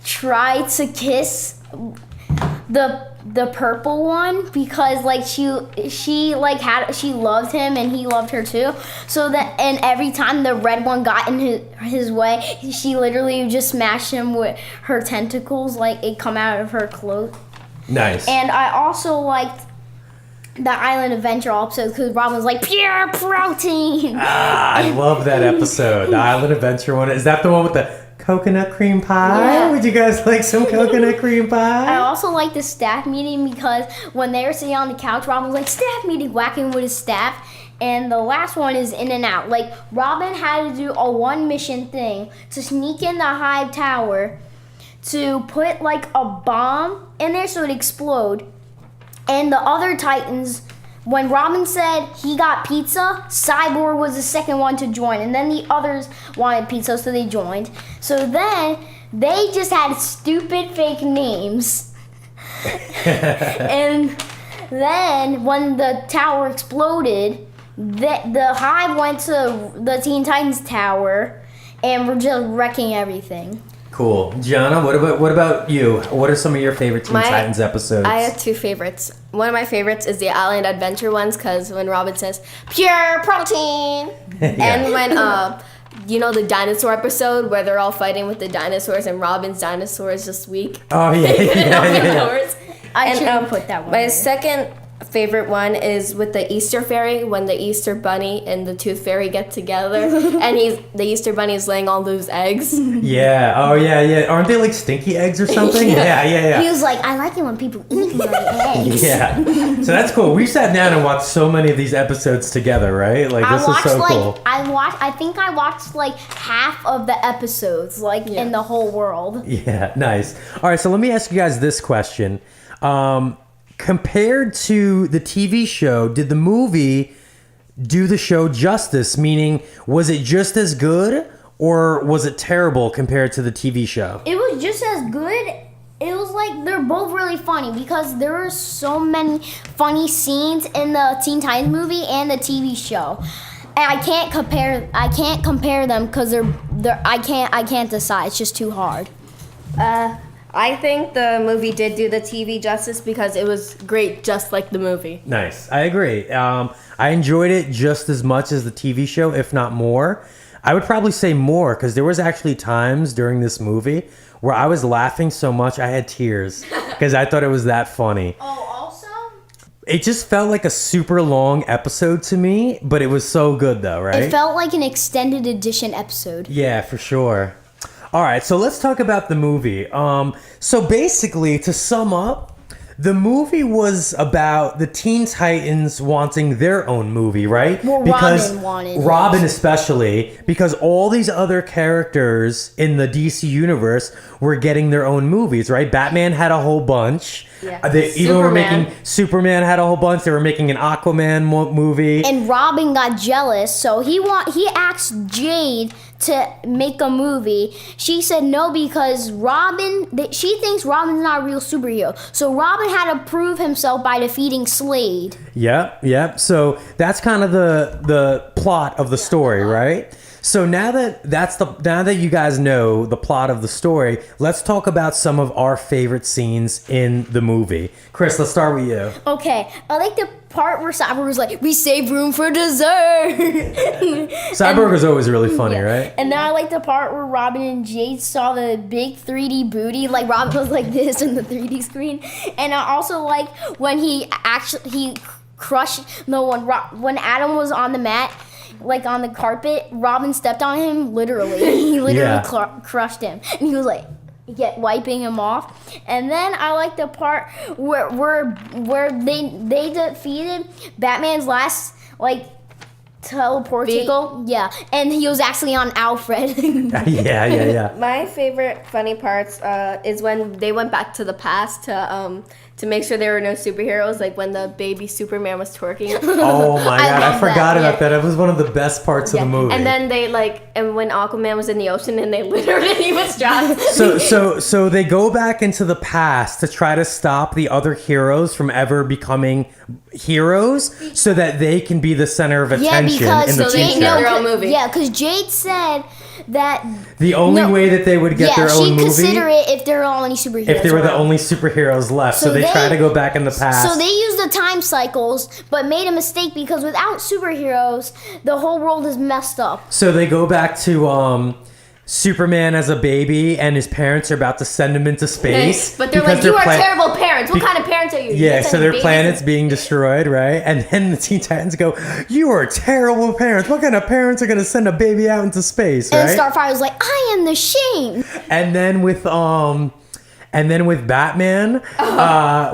tried to kiss the purple one, because like she loved him and he loved her too. So that, and every time the red one got in his way, she literally just smashed him with her tentacles, like it come out of her cloak. Nice. And I also liked the Island Adventure episode because Robin was like, pure protein. I love that episode. The Island Adventure one. Is that the one with the coconut cream pie? Yeah. Would you guys like some coconut cream pie? I also like the staff meeting because when they were sitting on the couch, Robin was like, staff meeting, whacking with his staff. And the last one is In and Out. Like, Robin had to do a one mission thing to sneak in the Hive Tower to put like a bomb in there so it explode. And the other Titans, when Robin said he got pizza, Cyborg was the second one to join. And then the others wanted pizza, so they joined. So then they just had stupid fake names. And then when the tower exploded, the Hive went to the Teen Titans Tower and were just wrecking everything. Cool. Gianna, what about you? What are some of your favorite Teen Titans episodes? I have two favorites. One of my favorites is the Island Adventure ones, because when Robin says, pure protein! And when, the dinosaur episode where they're all fighting with the dinosaurs and Robin's dinosaur is just weak. Oh, yeah. I should have put that one. My second favorite one is with the Easter fairy, when the Easter bunny and the tooth fairy get together and the Easter bunny is laying all those eggs. Yeah. Oh, yeah. Aren't they like stinky eggs or something? Yeah. He was like, I like it when people eat my eggs. Yeah. So that's cool. We sat down and watched so many of these episodes together, right? Like, this is so cool. I think I watched like half of the episodes, in the whole world. Yeah, nice. All right, so let me ask you guys this question. Compared to the TV show, did the movie do the show justice? Meaning, was it just as good or was it terrible compared to the TV show? It was just as good. It was like they're both really funny because there were so many funny scenes in the Teen Titans movie and the TV show. I can't compare them because they're I can't decide. It's just too hard. I think the movie did do the TV justice because it was great, just like the movie. Nice. I agree. I enjoyed it just as much as the TV show, if not more. I would probably say more because there was actually times during this movie where I was laughing so much I had tears because I thought it was that funny. Oh, also? It just felt like a super long episode to me, but it was so good though, right? It felt like an extended edition episode. Yeah, for sure. All right, so let's talk about the movie. So basically, to sum up, the movie was about the Teen Titans wanting their own movie, right? Well, Robin wanted it. Robin especially, because all these other characters in the DC universe were getting their own movies, right? Batman had a whole bunch. Yeah. They even were Superman. making Superman had a whole bunch. They were making an Aqua Man movie. And Robin got jealous, so he asked Jade to make a movie. She said no because she thinks Robin's not a real superhero. So Robin had to prove himself by defeating Slade. Yep. So that's kind of the plot of the story, right? So now that you guys know the plot of the story, let's talk about some of our favorite scenes in the movie. Chris, let's start with you. Okay, I like the part where Cyborg was like, "We save room for dessert." Cyborg was always really funny, right? And then I like the part where Robin and Jade saw the big 3D booty, like Robin was like this in the 3D screen. And I also like when he crushed when Adam was on the mat, like on the carpet, Robin stepped on him literally. He literally crushed him, and he was like wiping him off. And then I like the part where they defeated Batman's last teleport vehicle. Yeah, and he was actually on Alfred. Yeah. My favorite funny parts is when they went back to the past to make sure there were no superheroes, like when the baby Superman was twerking. Oh my god, I forgot about yeah. that. It was one of the best parts of the movie. And then and when Aquaman was in the ocean and they literally he was drowned. So they go back into the past to try to stop the other heroes from ever becoming heroes so that they can be the center of attention in the future. their own movie. Yeah, because Jade said that the only way that they would get their own movie, consider it if there are only superheroes. if they were the around. only superheroes left. So they try to go back in the past. So they used the time cycles, but made a mistake because without superheroes, the whole world is messed up. So they go back to Superman as a baby, and his parents are about to send him into space. But they're like, you are terrible parents. What kind of parents are you? Yeah, so their planet's being destroyed, right? And then the Teen Titans go, you are terrible parents. What kind of parents are going to send a baby out into space, right? And Starfire was like, I am the shame. And then with Batman,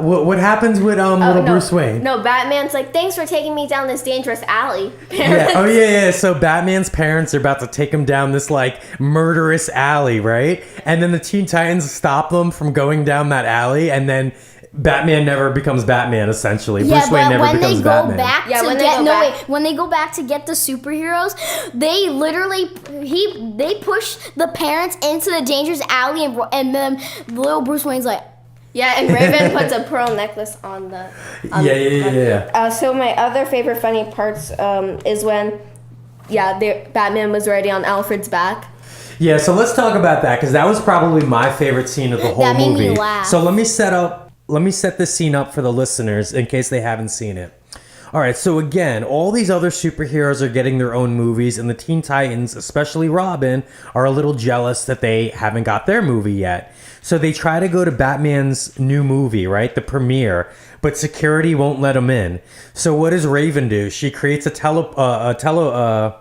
what happens with little Bruce Wayne? No, Batman's like, thanks for taking me down this dangerous alley. Yeah. Oh yeah. So Batman's parents are about to take him down this murderous alley, right? And then the Teen Titans stop them from going down that alley, and then Batman never becomes Batman. Essentially, Bruce Wayne never becomes Batman. When they go back to get the superheroes, they literally they push the parents into the dangerous alley, and then little Bruce Wayne's like. Yeah, and Raven puts a pearl necklace on the. Yeah. So my other favorite funny parts is when, Batman was already on Alfred's back. Yeah, so let's talk about that because that was probably my favorite scene of the whole movie. That made me laugh. So let me set this scene up for the listeners in case they haven't seen it. All right, so again, all these other superheroes are getting their own movies, and the Teen Titans, especially Robin, are a little jealous that they haven't got their movie yet. So they try to go to Batman's new movie, right, the premiere, but security won't let them in. So what does Raven do? She creates a portal.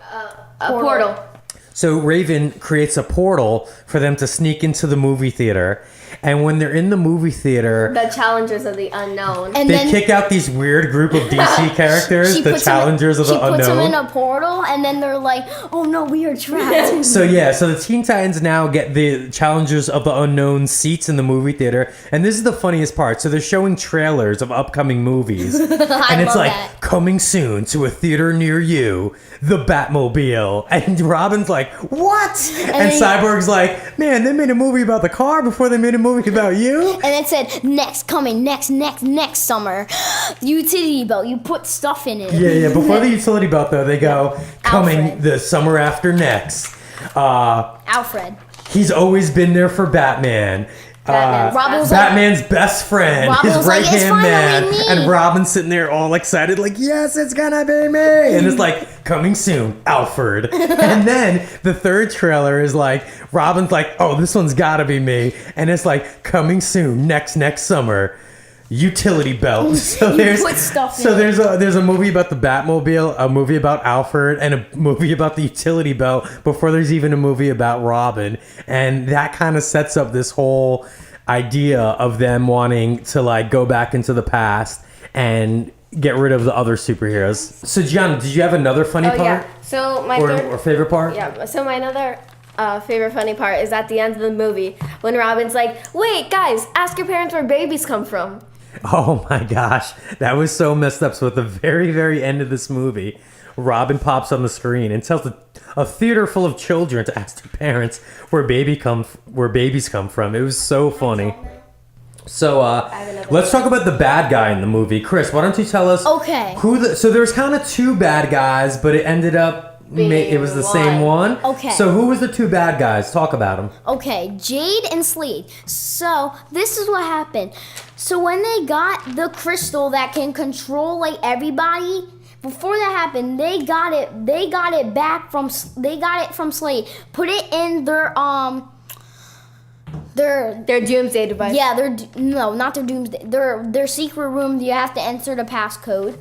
So Raven creates a portal for them to sneak into the movie theater. And when they're in the movie theater, the Challengers of the Unknown. And they kick out these weird group of DC characters, the Challengers of the Unknown. She puts them in a portal, and then they're like, oh no, we are trapped. So the Teen Titans now get the Challengers of the Unknown seats in the movie theater. And this is the funniest part. So they're showing trailers of upcoming movies. And it's like, coming soon to a theater near you, the Batmobile. And Robin's like, what? And Cyborg's like, man, they made a movie about the car before they made a movie about you? And it said next summer. Utility belt. You put stuff in it. Yeah. Before the utility belt, though, they go coming Alfred. the summer after next. Alfred. He's always been there for Batman. Robin was like, Batman's best friend, Robin his was like, right "It's hand man, finally me." and Robin's sitting there all excited, like, yes, it's gonna be me. And it's like, coming soon, Alfred. And then the third trailer is like, Robin's like, oh, this one's gotta be me. And it's like, coming soon, next summer. Utility belt. So put stuff in there's a movie about the Batmobile, a movie about Alfred, and a movie about the utility belt before there's even a movie about Robin. And that kind of sets up this whole idea of them wanting to like go back into the past and get rid of the other superheroes. So Gianna, did you have another funny part? Yeah. So my Or favorite part? Yeah. So my another favorite funny part is at the end of the movie when Robin's like, "Wait, guys, ask your parents where babies come from." Oh my gosh, that was so messed up. So at the very, very end of this movie, Robin pops on the screen and tells a theater full of children to ask their parents where babies come from. It was so funny. So let's talk about the bad guy in the movie. Chris, why don't you tell us Okay. so there's kind of two bad guys, but it ended up it was the same one. Okay. So who was the two bad guys? Talk about them. Okay, Jade and Slade. So this is what happened. So when they got the crystal that can control like everybody, before that happened, they got it back from Slade. Put it in their doomsday device. Yeah, not their doomsday. Their secret room. You have to enter the passcode.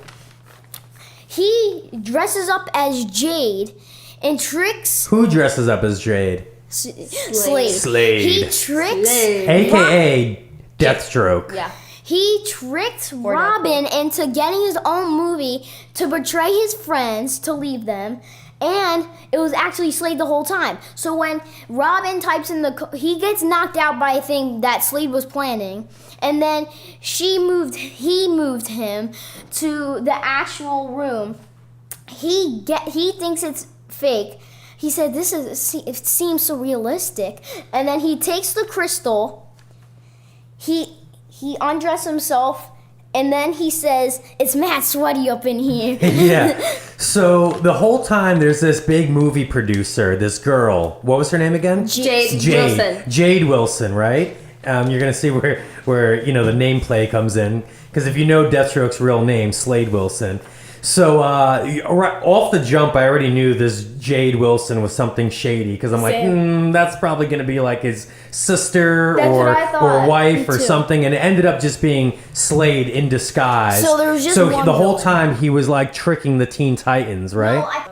He dresses up as Jade and tricks Who dresses up as Jade? Slade. Slade. He tricks AKA Deathstroke. Yeah. He tricked Robin into getting his own movie to betray his friends to leave them, and it was actually Slade the whole time. So when Robin types in he gets knocked out by a thing that Slade was planning, and then he moved him to the actual room. He thinks it's fake. He said, it seems so realistic. And then he takes the crystal. He undresses himself, and then he says, it's mad sweaty up in here. Yeah. So the whole time there's this big movie producer, this girl. What was her name again? Jade Wilson. Jade Wilson, right? You're gonna see where the nameplay comes in, because if you know Deathstroke's real name, Slade Wilson. So right off the jump, I already knew this Jade Wilson was something shady, because I'm like, that's probably going to be like his sister or wife or something, and it ended up just being Slade in disguise. So there was just one the whole villain. time he was like tricking the Teen Titans, right?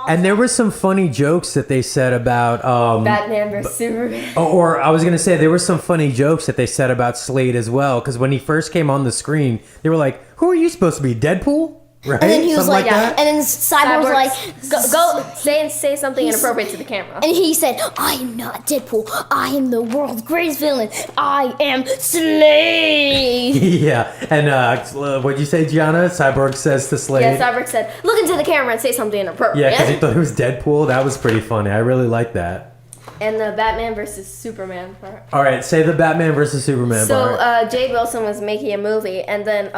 And there were some funny jokes that they said about Batman versus Superman. or I was going to say there were some funny jokes that they said about Slade as well, because when he first came on the screen, they were like, "Who are you supposed to be, Deadpool?" Right? And then he was Something like, that? and then Cyborg was like, go say something inappropriate to the camera. and he said, I am not Deadpool. I am the world's greatest villain. I am Slade. Yeah, and what'd you say, Gianna? Cyborg says to Slade. Yeah, Cyborg said, look into the camera and say something inappropriate. Yeah, because he thought it was Deadpool. That was pretty funny. I really liked that. And the Batman versus Superman part. All right, say the Batman versus Superman part. So Jade Wilson was making a movie, and then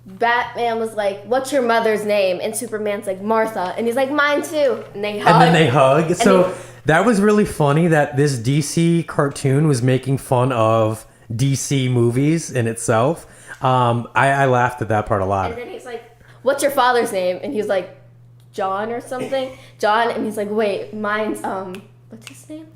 Batman was like, what's your mother's name? And Superman's like, Martha. And he's like, mine too. And they hug. And then they hug. So that was really funny that this DC cartoon was making fun of DC movies in itself. I laughed at that part a lot. And then he's like, what's your father's name? And he's like, John or something. John. And he's like, wait, mine's, what's his name?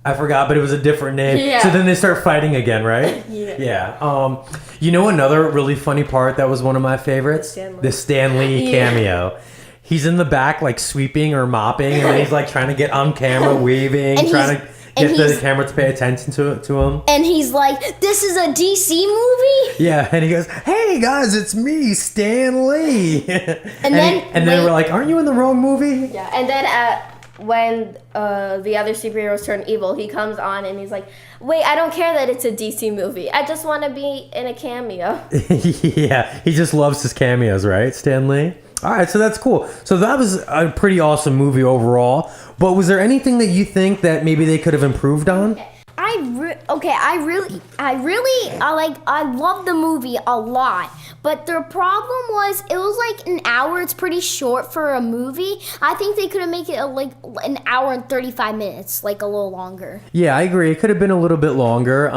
I forgot, but it was a different name. Yeah. So then they start fighting again, right? Yeah. Yeah. You know another really funny part that was one of my favorites? The Stan Lee cameo. He's in the back like sweeping or mopping, and then he's like trying to get on camera, waving, trying to get the camera to pay attention to him. And he's like, this is a DC movie? Yeah, and he goes, hey guys, it's me, Stan Lee. and then we're like, aren't you in the wrong movie? Yeah, and then when the other superheroes turn evil, he comes on and he's like, wait, I don't care that it's a DC movie. I just want to be in a cameo. Yeah, he just loves his cameos, right, Stan Lee? All right, so that's cool. So that was a pretty awesome movie overall. But was there anything that you think that maybe they could have improved on? I love the movie a lot. But the problem was, it was like an hour. It's pretty short for a movie. I think they could have made it like an hour and 35 minutes, like a little longer. Yeah, I agree. It could have been a little bit longer,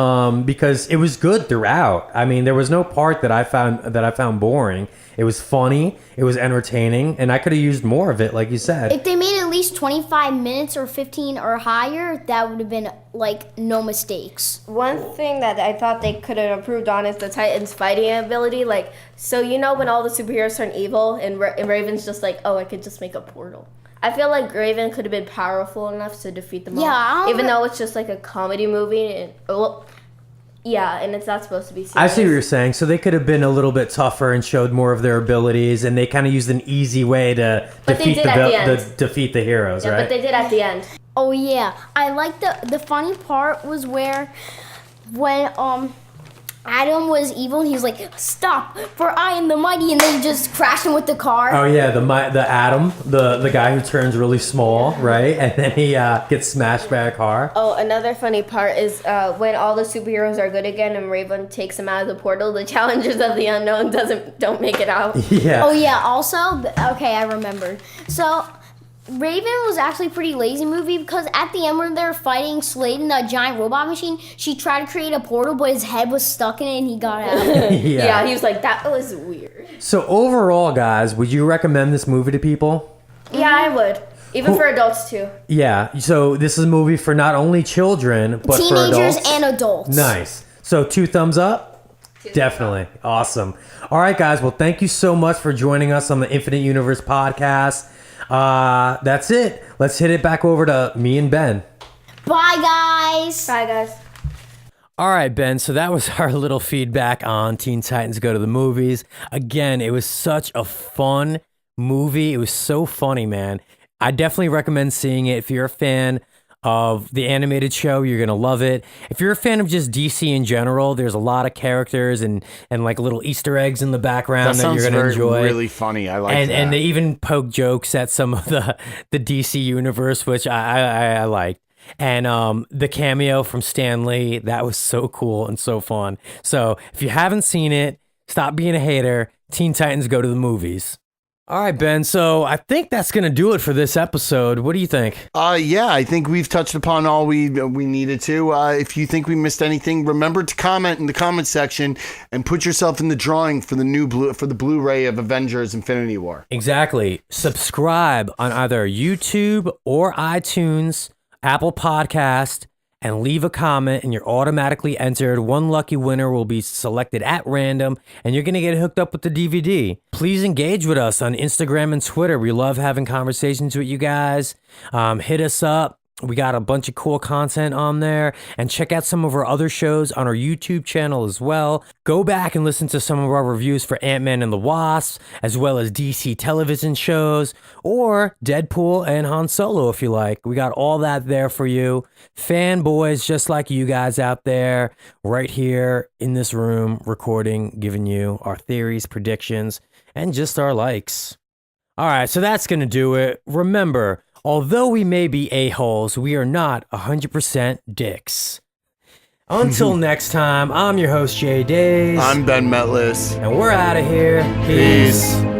because it was good throughout. I mean, there was no part that I found boring. It was funny, it was entertaining, and I could have used more of it, like you said. If they made at least 25 minutes or 15 or higher, that would have been like no mistakes. One thing that I thought they could have improved on is the Titans' fighting ability. Like, so you know when all the superheroes turn evil and Raven's just like, oh, I could just make a portal. I feel like Raven could have been powerful enough to defeat them all. Even though it's just like a comedy movie. And it's not supposed to be serious. I see what you're saying. So they could have been a little bit tougher and showed more of their abilities, and they kind of used an easy way to defeat the heroes, right? But they did at the end. Oh yeah, I like the funny part was when Adam was evil, he was like, "Stop, for I am the mighty," and they just crashed him with the car. Oh yeah, the Adam, the guy who turns really small, right? And then he gets smashed by a car. Oh, another funny part is when all the superheroes are good again and Raven takes them out of the portal, the Challengers of the Unknown don't make it out. Yeah. Oh yeah, also, okay, I remembered. So Raven was actually a pretty lazy movie, because at the end when they were fighting Slade in that giant robot machine, she tried to create a portal, but his head was stuck in it and he got out. Yeah, he was like, that was weird. So overall, guys, would you recommend this movie to people? Yeah, I would. Even for adults too. Yeah, so this is a movie for not only children, but teenagers for adults. and adults. Nice. So 2 thumbs up? Definitely. Awesome. All right, guys. Well, thank you so much for joining us on the Infinite Universe podcast. That's it. Let's hit it back over to me and Ben. Bye, guys. Bye, guys. All right, Ben. So that was our little feedback on Teen Titans Go to the Movies. Again, it was such a fun movie. It was so funny, man. I definitely recommend seeing it. If you're a fan of the animated show, you're gonna love it. If you're a fan of just DC in general, there's a lot of characters and like little Easter eggs in the background that you're gonna enjoy. Really funny. I like that. And they even poke jokes at some of the DC universe, which I liked. And the cameo from Stan Lee, that was so cool and so fun. So if you haven't seen it, stop being a hater. Teen Titans Go to the Movies. All right, Ben. So I think that's going to do it for this episode. What do you think? Yeah, I think we've touched upon all we needed to. If you think we missed anything, remember to comment in the comment section and put yourself in the drawing for the Blu-ray of Avengers: Infinity War. Exactly. Subscribe on either YouTube or iTunes, Apple Podcast, and leave a comment, and you're automatically entered. One lucky winner will be selected at random, and you're going to get hooked up with the DVD. Please engage with us on Instagram and Twitter. We love having conversations with you guys. Hit us up. We got a bunch of cool content on there, and check out some of our other shows on our YouTube channel as well. Go back and listen to some of our reviews for Ant-Man and the Wasp, as well as DC television shows, or Deadpool and Han Solo if you like. We got all that there for you. Fanboys just like you guys out there, right here in this room, recording, giving you our theories, predictions, and just our likes. All right, so that's going to do it. Remember, although we may be a-holes, we are not 100% dicks. Until next time, I'm your host, Jay Days. I'm Ben Metlis. And we're out of here. Peace.